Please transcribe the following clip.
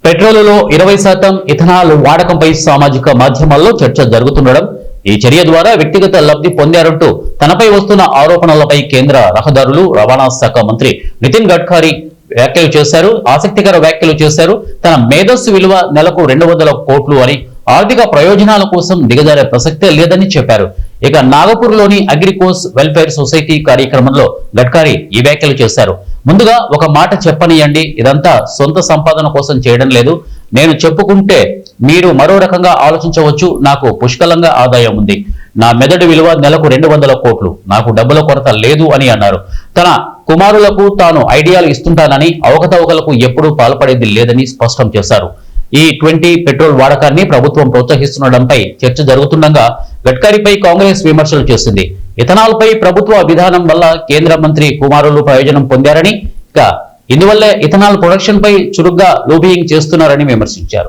పెట్రోలులో 20% ethanol వాడకంపై సామాజిక మాధ్యమాల్లో చర్చ జరుగుతుండడం, ఈ చర్య ద్వారా వ్యక్తిగత లబ్ధి పొందారంటూ తనపై వస్తున్న ఆరోపణలపై కేంద్ర రహదారులు రవాణా శాఖ మంత్రి నితిన్ గడ్కరీ వ్యాఖ్యలు చేశారు. ఆసక్తికర వ్యాఖ్యలు చేశారు. తన మేధస్సు విలువ నెలకు 200 కోట్లు అని, ఆర్థిక ప్రయోజనాల కోసం దిగజారే ప్రసక్తే లేదని చెప్పారు. ఇక నాగపూర్లోని అగ్రికోస్ వెల్ఫేర్ సొసైటీ కార్యక్రమంలో గడ్కరీ ఈ వ్యాఖ్యలు చేశారు. ముందుగా ఒక మాట చెప్పనియండి, ఇదంతా సొంత సంపాదన కోసం చేయడం లేదు. నేను చెప్పుకుంటే మీరు మరో రకంగా ఆలోచించవచ్చు. నాకు పుష్కలంగా ఆదాయం ఉంది. నా మెదడు విలువ నెలకు 200 కోట్లు. నాకు డబ్బుల కొరత లేదు అని అన్నారు. తన కుమారులకు తాను ఐడియాలు ఇస్తుంటానని, అవకతవకలకు ఎప్పుడూ పాల్పడేది లేదని స్పష్టం చేశారు. ఈ 20 పెట్రోల్ వాడకాన్ని ప్రభుత్వం ప్రోత్సహిస్తుండడంపై చర్చ జరుగుతుండగా గడ్కరీపై కాంగ్రెస్ విమర్శలు చేసింది. ఇథనాల్ పై ప్రభుత్వ విధానం వల్ల కేంద్ర మంత్రి కుమారులు ప్రయోజనం పొందారని, ఇక ఇందువల్లే ఇథనాల్ ప్రొడక్షన్ పై చురుగ్గా లోబియింగ్ చేస్తున్నారని విమర్శించారు.